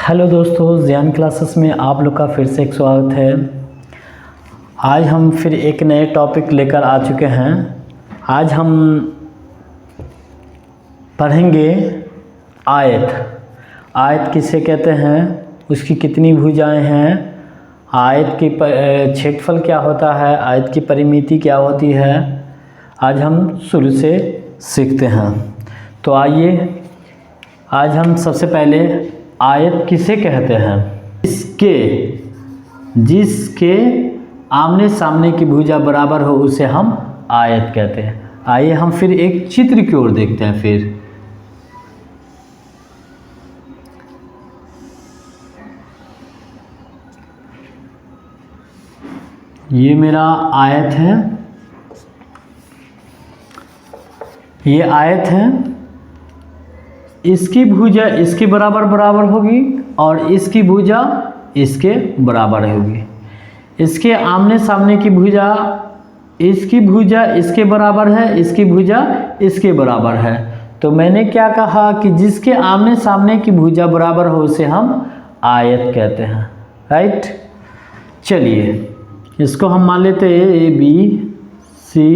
Hello दोस्तों, ज्ञान classes में आप लोग का फिर से एक स्वागत है। आज हम फिर एक नए टॉपिक लेकर आ चुके हैं। आज हम पढ़ेंगे आयत। आयत किसे कहते हैं, उसकी कितनी भुजाएं हैं, आयत की क्षेत्रफल क्या होता है, आयत की परिमिति क्या होती है, आज हम शुरू से सीखते हैं। तो आइए, आज हम सबसे पहले आयत किसे कहते हैं। जिसके आमने सामने की भुजा बराबर हो उसे हम आयत कहते हैं। आइए हम फिर एक चित्र की ओर देखते हैं। फिर ये मेरा आयत है, ये आयत है। इसकी भुजा इसके बराबर बराबर होगी और इसकी भुजा इसके बराबर होगी। इसके आमने सामने की भुजा, इसकी भुजा इसके बराबर है, इसकी भुजा इसके बराबर है। तो मैंने क्या कहा कि जिसके आमने सामने की भुजा बराबर हो उसे हम आयत कहते हैं। राइट, चलिए इसको हम मान लेते हैं ABCD।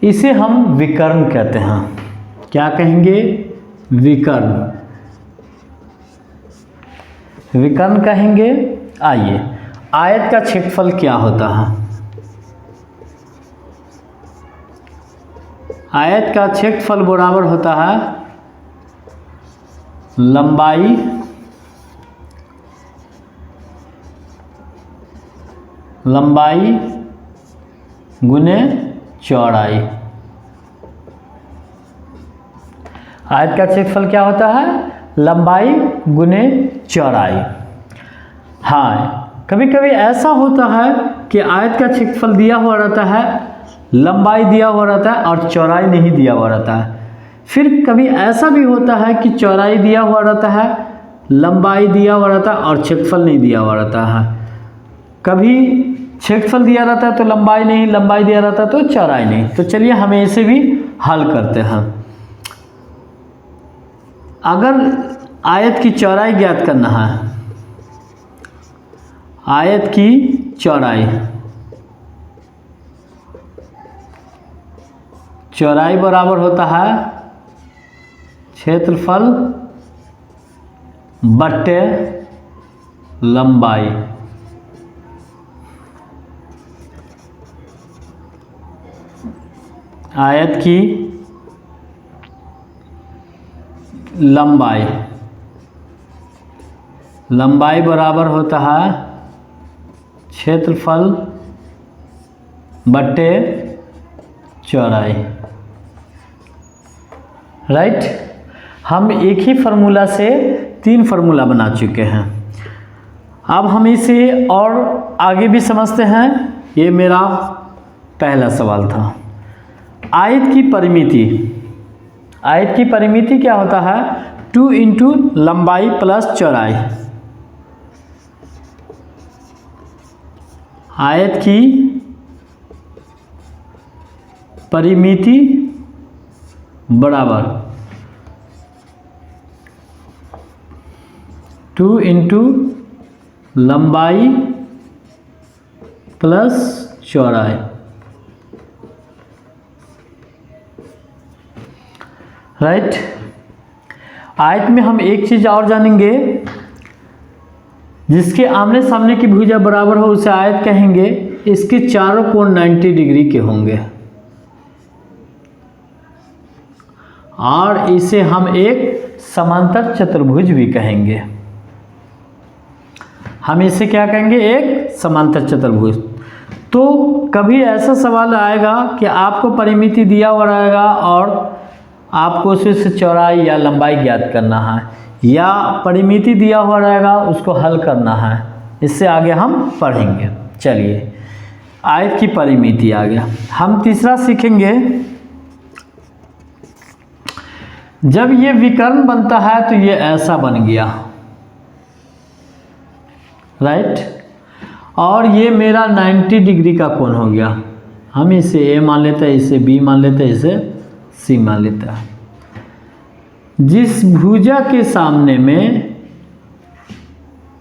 इसे हम विकर्ण कहते हैं। क्या कहेंगे? विकर्ण, विकर्ण कहेंगे। आइए, आयत का क्षेत्रफल क्या होता है? आयत का क्षेत्रफल बराबर होता है लंबाई गुने चौड़ाई। आयत का क्षेत्रफल क्या होता है? लंबाई गुने चौड़ाई। हाँ, कभी कभी ऐसा होता है कि आयत का क्षेत्रफल दिया हुआ रहता है, लंबाई दिया हुआ रहता है और चौड़ाई नहीं दिया हुआ रहता है। फिर कभी ऐसा भी होता है कि चौड़ाई दिया हुआ रहता है, लंबाई दिया हुआ रहता है और क्षेत्रफल नहीं दिया हुआ रहता है। कभी क्षेत्रफल दिया रहता है तो लंबाई नहीं, लंबाई दिया रहता है तो चौड़ाई नहीं। तो चलिए हमें इसे भी हल करते हैं। अगर आयत की चौड़ाई ज्ञात करना है, आयत की चौड़ाई बराबर होता है क्षेत्रफल बट्टे लंबाई। आयत की लंबाई बराबर होता है क्षेत्रफल बट्टे चौड़ाई। राइट, हम एक ही फार्मूला से 3 फार्मूला बना चुके हैं। अब हम इसे और आगे भी समझते हैं। ये मेरा पहला सवाल था। आयत की परिमिति क्या होता है? 2 इंटू लंबाई प्लस चौड़ाई। आयत की परिमिति बराबर 2 इंटू लंबाई प्लस चौड़ाई। राइट, आयत में हम एक चीज और जानेंगे, जिसके आमने सामने की भुजा बराबर हो उसे आयत कहेंगे। इसके चारों कोण 90 डिग्री के होंगे और इसे हम एक समांतर चतुर्भुज भी कहेंगे। हम इसे क्या कहेंगे? एक समांतर चतुर्भुज। तो कभी ऐसा सवाल आएगा कि आपको परिमिति दिया हुआ रहेगा और आपको उससे चौड़ाई या लंबाई ज्ञात करना है, या परिमिति दिया हुआ रहेगा उसको हल करना है। इससे आगे हम पढ़ेंगे। चलिए, आयत की परिमिति आ गया। हम तीसरा सीखेंगे, जब ये विकर्ण बनता है तो ये ऐसा बन गया। राइट, और ये मेरा 90 डिग्री का कोण हो गया। हम इसे ए मान लेते हैं, इसे बी मान लेते हैं, इसे सी मान लेते हैं। जिस भुजा के सामने में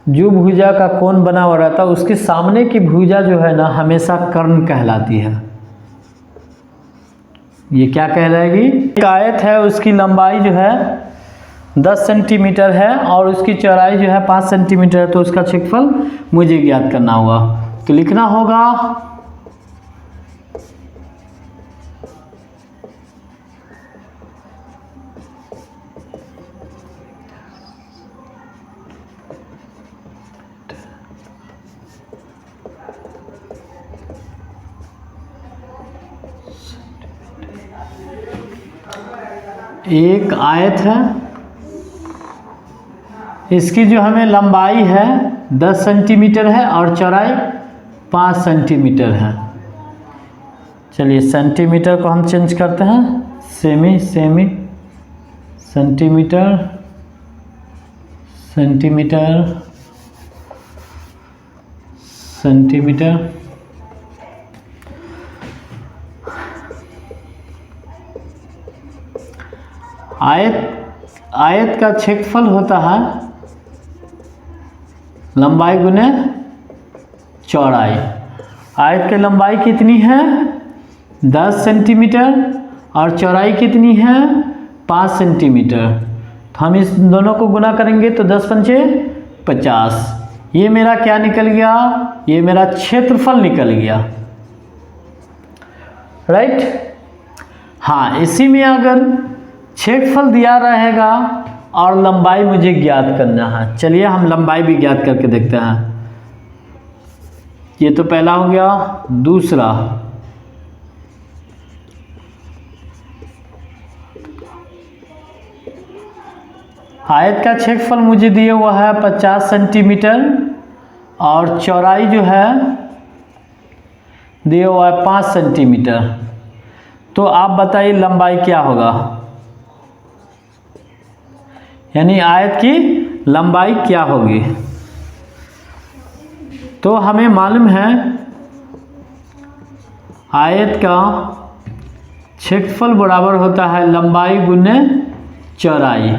जो भुजा का कोण बना हुआ रहता है उसके सामने की भुजा जो है ना हमेशा कर्ण कहलाती है। ये क्या कहलाएगी? एक आयत है, उसकी लंबाई जो है 10 सेंटीमीटर है और उसकी चौड़ाई जो है 5 सेंटीमीटर है, तो उसका क्षेत्रफल मुझे ज्ञात करना होगा। तो लिखना होगा एक आयत है, इसकी जो हमें लंबाई है 10 सेंटीमीटर है और चौड़ाई 5 सेंटीमीटर है। चलिए सेंटीमीटर को हम चेंज करते हैं, सेमी सेंटीमीटर आयत का क्षेत्रफल होता है लंबाई गुने चौड़ाई। आयत की लंबाई कितनी है? 10 सेंटीमीटर और चौड़ाई कितनी है? 5 सेंटीमीटर। तो हम इस दोनों को गुना करेंगे तो 10 पंचे 50। ये मेरा क्या निकल गया? ये मेरा क्षेत्रफल निकल गया, राइट। हाँ, इसी में अगर क्षेत्रफल दिया रहेगा और लंबाई मुझे ज्ञात करना है। चलिए हम लंबाई भी ज्ञात करके देखते हैं। ये तो पहला हो गया। दूसरा, आयत का क्षेत्रफल मुझे दिया हुआ है 50 सेंटीमीटर और चौड़ाई जो है दिया हुआ है 5 सेंटीमीटर। तो आप बताइए लंबाई क्या होगा, यानी आयत की लंबाई क्या होगी। तो हमें मालूम है आयत का क्षेत्रफल बराबर होता है लंबाई गुने चौड़ाई।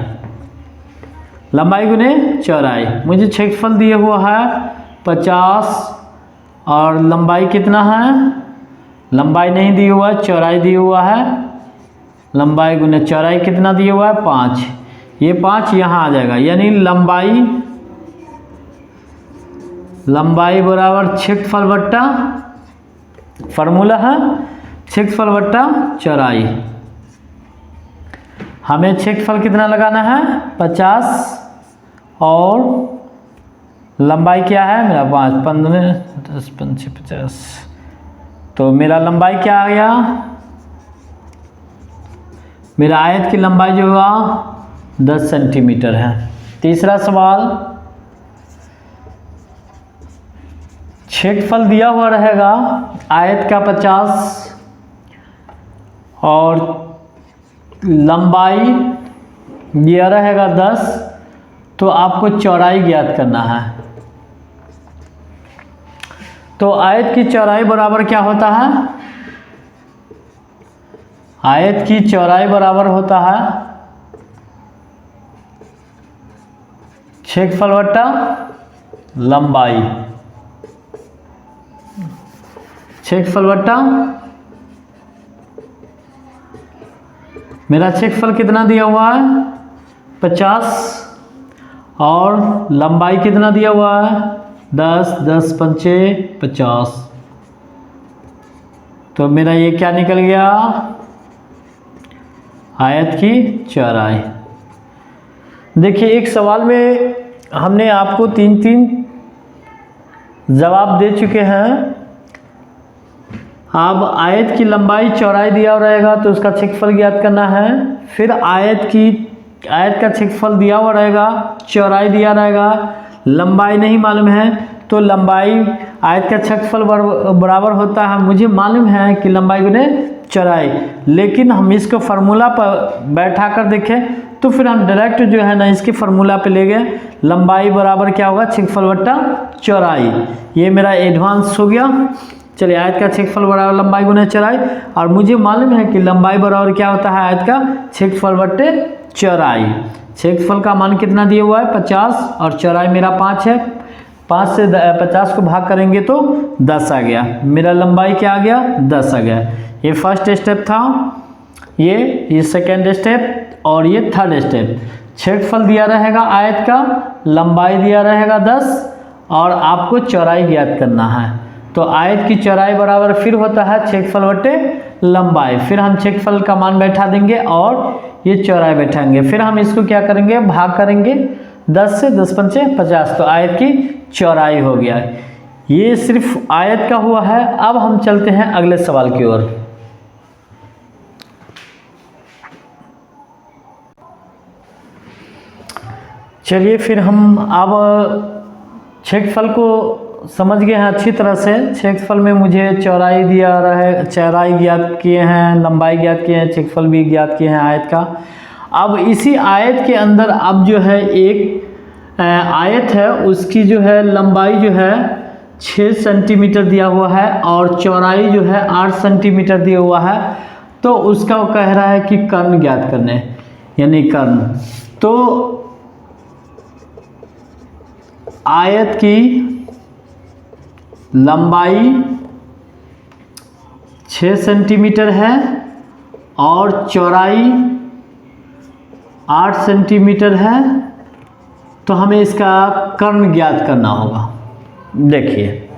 लंबाई गुने चौड़ाई। मुझे क्षेत्रफल दिया हुआ है 50 और लंबाई कितना है? लंबाई नहीं दिया हुआ है, चौड़ाई दिया हुआ है। लंबाई गुने चौड़ाई कितना दिया हुआ है? 5। ये 5 यहाँ आ जाएगा, यानी लंबाई बराबर क्षेत्रफल बट्टा, फार्मूला है क्षेत्रफल बट्टा चौड़ाई। हमें क्षेत्रफल कितना लगाना है? 50 और लंबाई क्या है मेरा? 5, 15, 10, 5, 50। तो मेरा लंबाई क्या आ गया? मेरा आयत की लंबाई जो हुआ 10 सेंटीमीटर है। तीसरा सवाल, क्षेत्रफल दिया हुआ रहेगा आयत का 50 और लंबाई दिया रहेगा 10, तो आपको चौड़ाई ज्ञात करना है। तो आयत की चौड़ाई बराबर क्या होता है? आयत की चौड़ाई बराबर होता है क्षेत्रफल बट्टा लंबाई। क्षेत्रफल बट्टा, मेरा क्षेत्रफल कितना दिया हुआ है? 50 और लंबाई कितना दिया हुआ है? 10, 10 पंचे 50। तो मेरा ये क्या निकल गया? आयत की चौड़ाई। देखिए एक सवाल में हमने आपको 3 जवाब दे चुके हैं। अब आयत की लंबाई चौड़ाई दिया रहेगा तो उसका क्षेत्रफल ज्ञात करना है। फिर आयत का क्षेत्रफल दिया हुआ रहेगा, चौड़ाई दिया रहेगा, लंबाई नहीं मालूम है तो लंबाई आयत का क्षेत्रफल बराबर होता है, मुझे मालूम है कि लंबाई गुने चौड़ाई। लेकिन हम इसको फार्मूला पर बैठा कर देखें तो फिर हम डायरेक्ट जो है ना इसके फार्मूला पे ले गए, लंबाई बराबर क्या होगा, क्षेत्रफल बट्टा चौड़ाई। ये मेरा एडवांस हो गया। चलिए, आयत का क्षेत्रफल बराबर लंबाई गुना चौड़ाई, और मुझे मालूम है कि लंबाई बराबर क्या होता है, आयत का क्षेत्रफल बट्टे चौड़ाई। क्षेत्रफल का मान कितना दिया हुआ है 50 और चौड़ाई मेरा 5 है। 5 से 50 को भाग करेंगे तो 10 आ गया। मेरा लंबाई क्या आ गया, 10 आ गया। ये फर्स्ट स्टेप था, ये सेकेंड स्टेप और ये थर्ड स्टेप। क्षेत्रफल दिया रहेगा आयत का, लंबाई दिया रहेगा 10 और आपको चौड़ाई ज्ञात करना है। तो आयत की चौड़ाई बराबर फिर होता है क्षेत्रफल बट्टे लंबाई। फिर हम क्षेत्रफल का मान बैठा देंगे और ये चौड़ाई बैठाएंगे। फिर हम इसको क्या करेंगे, भाग करेंगे 10 से, 10 पंचे 50, तो आयत की चौड़ाई हो गया। ये सिर्फ आयत का हुआ है। अब हम चलते हैं अगले सवाल की ओर। चलिए, फिर हम अब क्षेत्रफल को समझ गए हैं अच्छी तरह से। क्षेत्रफल में मुझे चौड़ाई दिया रहे, चौड़ाई ज्ञात किए हैं, लंबाई ज्ञात किए हैं, क्षेत्रफल भी ज्ञात किए हैं आयत का। अब इसी आयत के अंदर अब जो है एक आयत है, उसकी जो है लंबाई जो है 6 सेंटीमीटर दिया हुआ है और चौड़ाई जो है 8 सेंटीमीटर दिया हुआ है। तो उसका वो कह रहा है कि कर्ण ज्ञात करने, यानी कर्ण। तो आयत की लंबाई 6 सेंटीमीटर है और चौड़ाई 8 सेंटीमीटर है, तो हमें इसका कर्ण ज्ञात करना होगा। देखिए,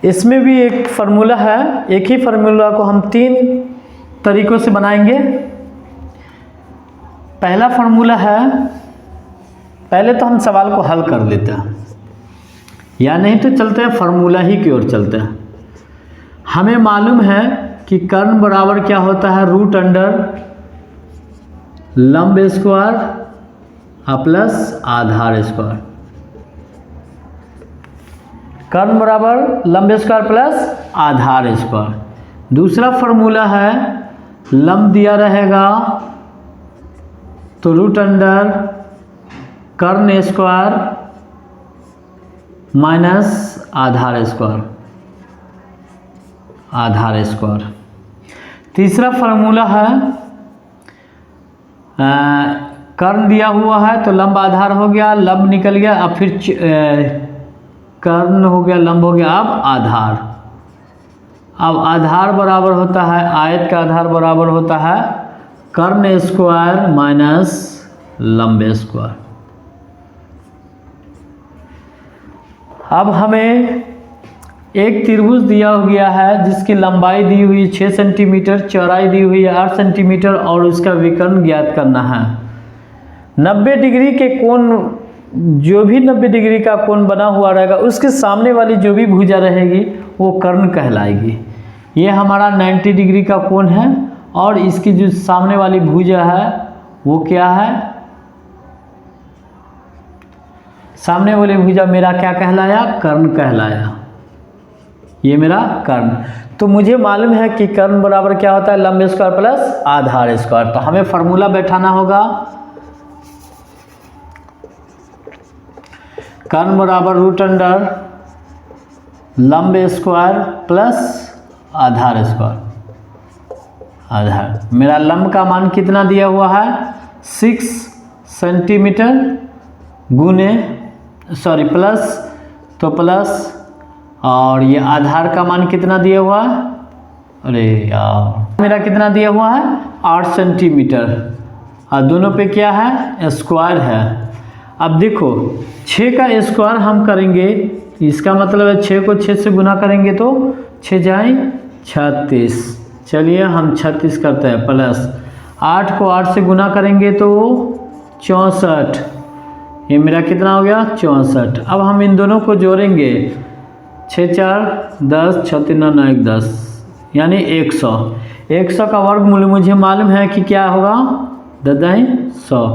इसमें भी एक फार्मूला है। एक ही फार्मूला को हम 3 तरीकों से बनाएंगे। पहला फार्मूला है, पहले तो हम सवाल को हल कर लेते हैं, या नहीं तो चलते हैं फार्मूला ही की ओर चलते हैं। हमें मालूम है कि कर्ण बराबर क्या होता है, रूट अंडर लंब स्क्वायर प्लस आधार स्क्वायर। कर्ण बराबर लंब स्क्वायर प्लस आधार स्क्वायर। दूसरा फार्मूला है, लंब दिया रहेगा तो रूट अंडर कर्ण स्क्वायर माइनस आधार स्क्वायर, आधार स्क्वायर। तीसरा फार्मूला है, कर्ण दिया हुआ है तो लंब आधार हो गया, लंब निकल गया, अब फिर कर्ण हो गया, लंब हो गया, अब आधार। अब आधार बराबर होता है, आयत का आधार बराबर होता है कर्ण स्क्वायर माइनस लंब स्क्वायर। अब हमें एक त्रिभुज दिया गया है जिसकी लंबाई दी हुई 6 सेंटीमीटर, चौड़ाई दी हुई है 8 सेंटीमीटर और उसका विकर्ण ज्ञात करना है। 90 डिग्री के कोण, जो भी 90 डिग्री का कोण बना हुआ रहेगा उसके सामने वाली जो भी भुजा रहेगी वो कर्ण कहलाएगी। ये हमारा 90 डिग्री का कोण है और इसकी जो सामने वाली भुजा है वो क्या है, सामने वाली भुजा मेरा क्या कहलाया, कर्ण कहलाया। ये मेरा कर्ण। तो मुझे मालूम है कि कर्ण बराबर क्या होता है, लंब स्क्वायर प्लस आधार स्क्वायर। तो हमें फार्मूला बैठाना होगा, कर्ण बराबर रूट अंडर लंब स्क्वायर प्लस आधार स्क्वायर। आधार मेरा लंब का मान कितना दिया हुआ है, 6 सेंटीमीटर गुने प्लस, तो प्लस, और ये आधार का मान कितना दिया हुआ है, अरे यार मेरा कितना दिया हुआ है 8 सेंटीमीटर, और दोनों पे क्या है, स्क्वायर है। अब देखो 6 का स्क्वायर हम करेंगे, इसका मतलब है 6 को 6 से गुना करेंगे तो 6 जाए 36। चलिए हम 36 करते हैं, प्लस 8 को 8 से गुना करेंगे तो 64। ये मेरा कितना हो गया, 64। अब हम इन दोनों को जोड़ेंगे, 6 4 10, 6 3 9 1 10, यानी 100। 100 का वर्गमूल मुझे मालूम है कि क्या होगा, 10 100।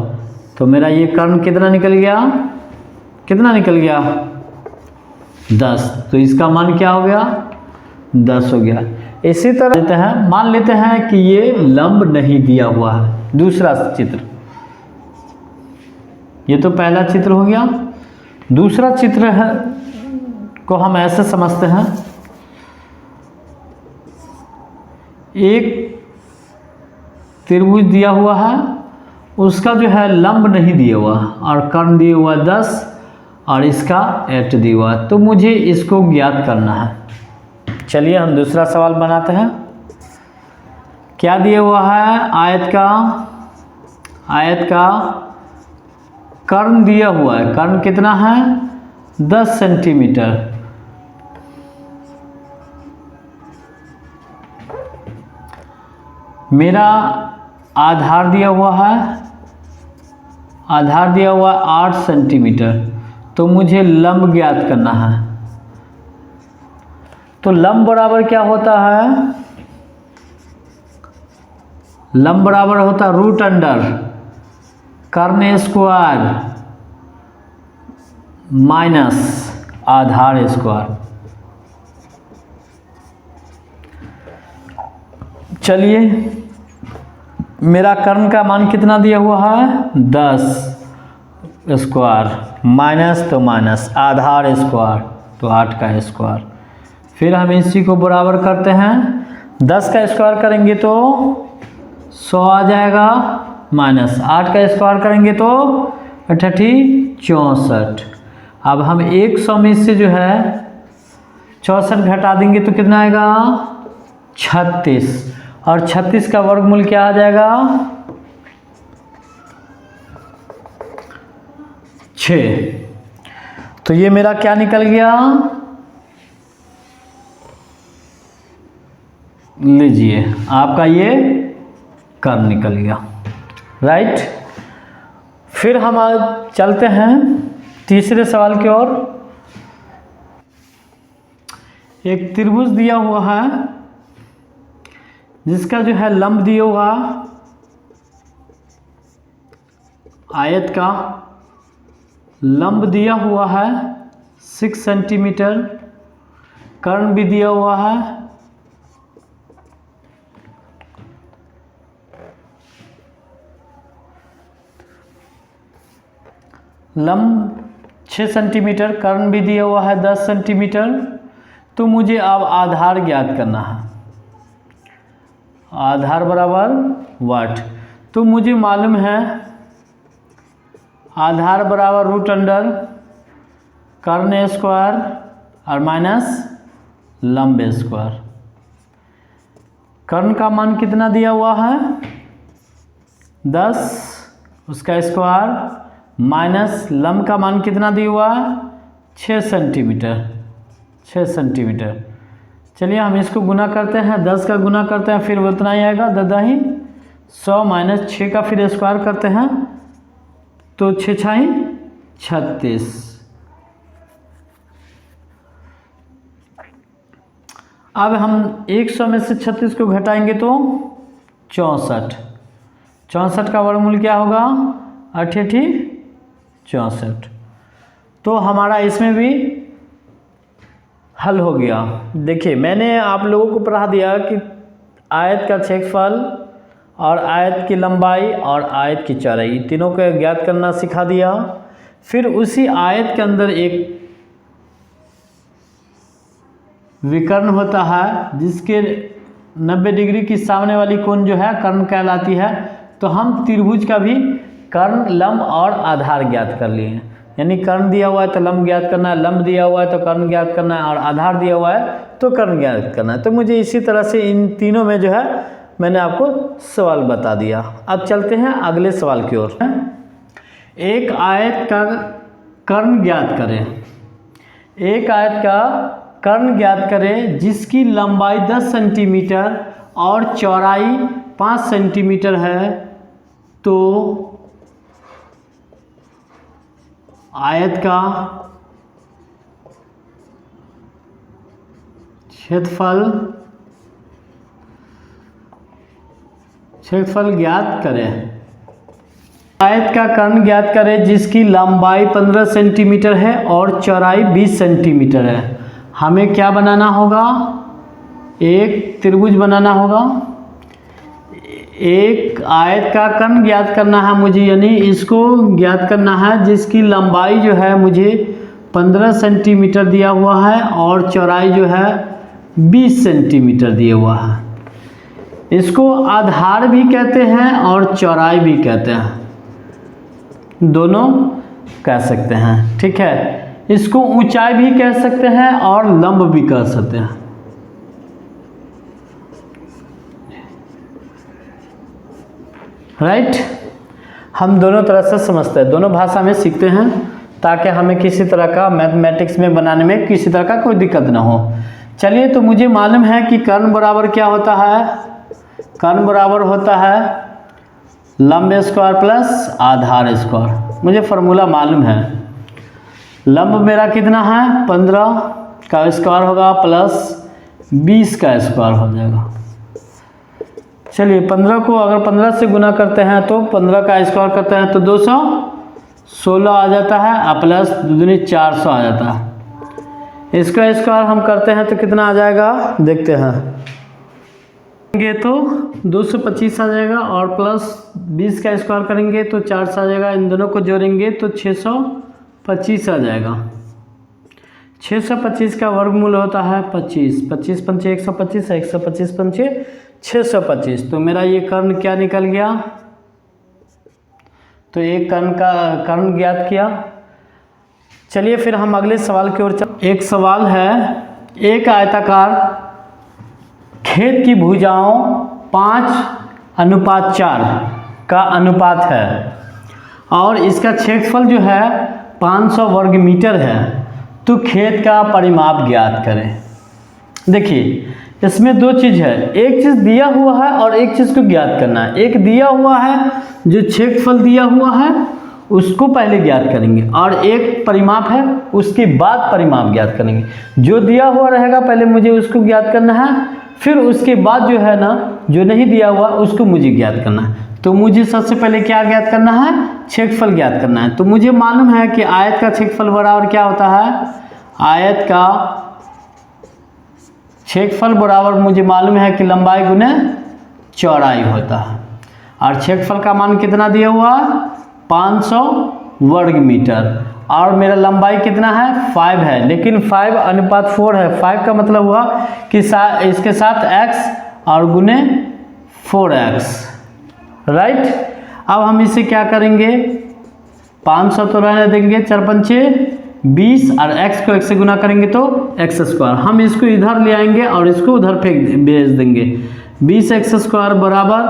तो मेरा ये कर्ण कितना निकल गया, कितना निकल गया, 10। तो इसका मान क्या हो गया, 10 हो गया। इसी तरह लेते हैं, मान लेते हैं कि ये लंब नहीं दिया हुआ है। दूसरा चित्र, ये तो पहला चित्र हो गया। दूसरा चित्र है को हम ऐसे समझते हैं, एक त्रिभुज दिया हुआ है, उसका जो है लंब नहीं दिया हुआ और कर्ण दिया हुआ 10 और इसका 8 दिया हुआ है, तो मुझे इसको ज्ञात करना है। चलिए हम दूसरा सवाल बनाते हैं। क्या दिया हुआ है? आयत का कर्ण दिया हुआ है। कर्ण कितना है? 10 सेंटीमीटर। मेरा आधार दिया हुआ है, 8 सेंटीमीटर। तो मुझे लंब ज्ञात करना है। तो लंब बराबर क्या होता है? लंब बराबर होता है रूट अंडर कर्ण स्क्वायर माइनस आधार स्क्वायर। चलिए, मेरा कर्ण का मान कितना दिया हुआ है? 10 स्क्वायर माइनस तो माइनस आधार स्क्वायर तो 8 का स्क्वायर। फिर हम इसी को बराबर करते हैं, 10 का स्क्वायर करेंगे तो 100 आ जाएगा, माइनस 8 का स्क्वायर करेंगे तो 64। अब हम 100 में से जो है 64 घटा देंगे तो कितना आएगा? 36। और 36 का वर्गमूल क्या आ जाएगा? 6। तो ये मेरा क्या निकल गया? लीजिए, आपका ये कर्ण निकल गया, राइट। फिर हम आज चलते हैं तीसरे सवाल की ओर। एक त्रिभुज दिया हुआ है जिसका जो है लंब दिया हुआ, आयत का लंब दिया हुआ है 6 सेंटीमीटर, कर्ण भी दिया हुआ है, लंब 6 सेंटीमीटर, कर्ण भी दिया हुआ है 10 सेंटीमीटर। तो मुझे अब आधार ज्ञात करना है। आधार बराबर वाट। तो मुझे मालूम है आधार बराबर रूट अंडर कर्ण स्क्वायर और माइनस लंब स्क्वायर। कर्ण का मान कितना दिया हुआ है? 10, उसका स्क्वायर माइनस लंब का मान कितना दिया हुआ है? 6 सेंटीमीटर। 6 सेंटीमीटर। चलिए हम इसको गुना करते हैं, 10 का गुना करते हैं, फिर उतना ही आएगा 10 100 माइनस 6 का फिर स्क्वायर करते हैं तो 6 6 36। अब हम 100 में से 36 को घटाएंगे तो 64। 64 का वर्गमूल क्या होगा? 8 8 64। तो हमारा इसमें भी हल हो गया। देखिए, मैंने आप लोगों को पढ़ा दिया कि आयत का क्षेत्रफल और आयत की लंबाई और आयत की चौड़ाई तीनों को ज्ञात करना सिखा दिया। फिर उसी आयत के अंदर एक विकर्ण होता है जिसके 90 डिग्री की सामने वाली कोण जो है कर्ण कहलाती है। तो हम त्रिभुज का भी कर्ण, लंब और आधार ज्ञात कर लिए। यानी कर्ण दिया हुआ है तो लंब ज्ञात करना है, लंब दिया हुआ है तो कर्ण ज्ञात करना है और आधार दिया हुआ है तो कर्ण ज्ञात करना है। तो मुझे इसी तरह से इन तीनों में जो है मैंने आपको सवाल बता दिया। अब चलते हैं अगले सवाल की ओर। एक आयत का कर्ण ज्ञात करें। एक आयत का कर्ण ज्ञात करें जिसकी लंबाई 10 सेंटीमीटर और चौड़ाई 5 सेंटीमीटर है। तो आयत का क्षेत्रफल ज्ञात करें। आयत का कर्ण ज्ञात करें जिसकी लंबाई 15 सेंटीमीटर है और चौड़ाई 20 सेंटीमीटर है। हमें क्या बनाना होगा? एक त्रिभुज बनाना होगा, एक आयत का कर्ण ज्ञात करना है मुझे, यानी इसको ज्ञात करना है जिसकी लंबाई जो है मुझे 15 सेंटीमीटर दिया हुआ है और चौड़ाई जो है 20 सेंटीमीटर दिया हुआ है। इसको आधार भी कहते हैं और चौड़ाई भी कहते हैं, दोनों कह सकते हैं, ठीक है। इसको ऊंचाई भी कह सकते हैं और लंब भी कह सकते हैं। राइट, हम दोनों तरह से समझते हैं, दोनों भाषा में सीखते हैं ताकि हमें किसी तरह का मैथमेटिक्स में बनाने में किसी तरह का कोई दिक्कत ना हो। चलिए, तो मुझे मालूम है कि कर्ण बराबर क्या होता है। कर्ण बराबर होता है लंब स्क्वायर प्लस आधार स्क्वायर। मुझे फार्मूला मालूम है। लंब मेरा कितना है 15 का स्क्वायर होगा प्लस 20 का स्क्वायर हो जाएगा। चलिए, 15 को अगर 15 से गुना करते हैं तो 15 का स्क्वायर करते हैं तो 216 आ जाता है और प्लस 2 दूनी 400 आ जाता है। इसका स्क्वायर हम करते हैं तो कितना आ जाएगा देखते हैं। तो 225 आ जाएगा और प्लस 20 का स्क्वायर करेंगे तो 400 आ जाएगा। इन दोनों को जोड़ेंगे तो 625 आ जाएगा। 625 का वर्गमूल होता है 25, 25 पंचे 125 है, 125 पंचे 625। तो मेरा ये कर्ण क्या निकल गया, तो एक कर्ण का कर्ण ज्ञात किया। चलिए फिर हम अगले सवाल की ओर चलते। एक सवाल है, एक आयताकार खेत की भुजाओं 5:4 का अनुपात है और इसका क्षेत्रफल जो है 500 वर्ग मीटर है, तो खेत का परिमाप ज्ञात करें। देखिए, इसमें दो चीज़ है, एक चीज़ दिया हुआ है और एक चीज़ को ज्ञात करना है। एक दिया हुआ है, जो क्षेत्रफल दिया हुआ है उसको पहले ज्ञात करेंगे, और एक परिमाप है उसके बाद परिमाप ज्ञात करेंगे। जो दिया हुआ रहेगा पहले मुझे उसको ज्ञात करना है, फिर उसके बाद जो है ना, जो नहीं दिया हुआ उसको मुझे ज्ञात करना है। तो मुझे सबसे पहले क्या ज्ञात करना है, क्षेत्रफल ज्ञात करना है। तो मुझे मालूम है कि आयत का क्षेत्रफल बराबर क्या होता है, आयत का क्षेत्रफल बराबर मुझे मालूम है कि लंबाई गुने चौड़ाई होता है, और क्षेत्रफल का मान कितना दिया हुआ है 500 वर्ग मीटर, और मेरा लंबाई कितना है 5 है, लेकिन 5:4 है। 5 का मतलब हुआ कि इसके साथ x और गुने 4x। राइट, अब हम इसे क्या करेंगे, 500 तो रहने देंगे, 4 पंचे 20 और x को 1 से गुना करेंगे तो x स्क्वायर। हम इसको इधर ले आएंगे और इसको उधर फेंक भेज देंगे। 20x स्क्वायर बराबर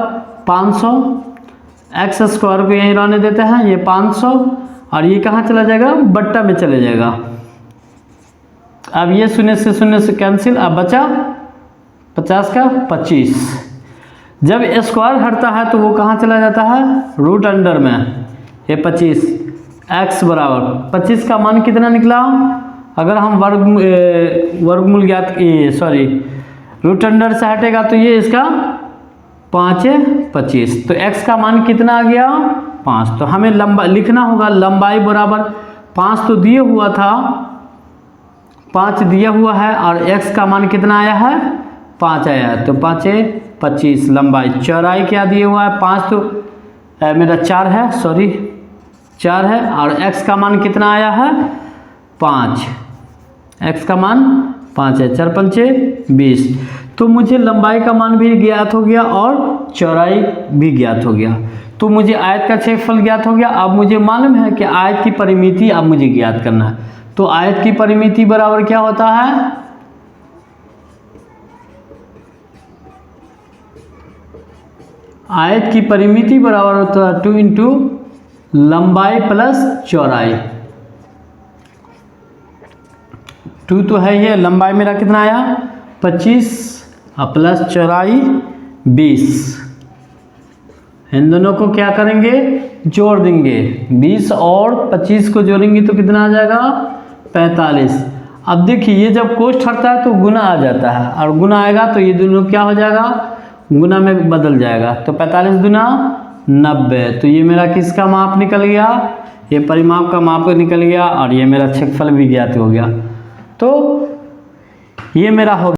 500, x स्क्वायर को यहीं रहने देते हैं, ये 500 और ये कहाँ चला जाएगा, बट्टा में चले जाएगा। अब ये 0 से कैंसिल, अब बचा 50 का 25। जब स्क्वायर हटता है तो वो कहाँ चला जाता है, रूट अंडर में। ये 25 x बराबर 25 का मान कितना निकला, अगर हम वर्गमूल ज्ञात सॉरी रूट अंडर से हटेगा तो ये इसका 5×25, तो x का मान कितना आ गया 5। तो हमें लंबा लिखना होगा, लंबाई बराबर 5 तो दिए हुआ था, 5 दिया हुआ है और x का मान कितना आया है 5 आया है, तो 5×25 लंबाई। चौड़ाई क्या दिया हुआ है 5, तो मेरा 4 है, सॉरी 4 है, और x का मान कितना आया है 5, x का मान 5 है, 4 पंचे 20। तो मुझे लंबाई का मान भी ज्ञात हो गया और चौड़ाई भी ज्ञात हो गया। तो मुझे आयत का क्षेत्रफल ज्ञात हो गया। अब मुझे मालूम है कि आयत की परिमिति अब मुझे ज्ञात करना है। तो आयत की परिमिति बराबर क्या होता है, आयत की परिमिति बराबर होता है 2 इंटू लंबाई प्लस चौड़ाई। 2 तो है ये, लंबाई मेरा कितना आया 25 और प्लस चौड़ाई 20। इन दोनों को क्या करेंगे, जोड़ देंगे। 20 और 25 को जोड़ेंगे तो कितना आ जाएगा 45। अब देखिए, ये जब कोष्ठ हटता है तो गुना आ जाता है, और गुना आएगा तो ये दोनों क्या हो जाएगा, गुना में बदल जाएगा। तो 45 दूना 90। तो ये मेरा किसका माप निकल गया, ये परिमाप का माप निकल गया, और ये मेरा क्षेत्रफल भी ज्ञात हो गया। तो ये मेरा हो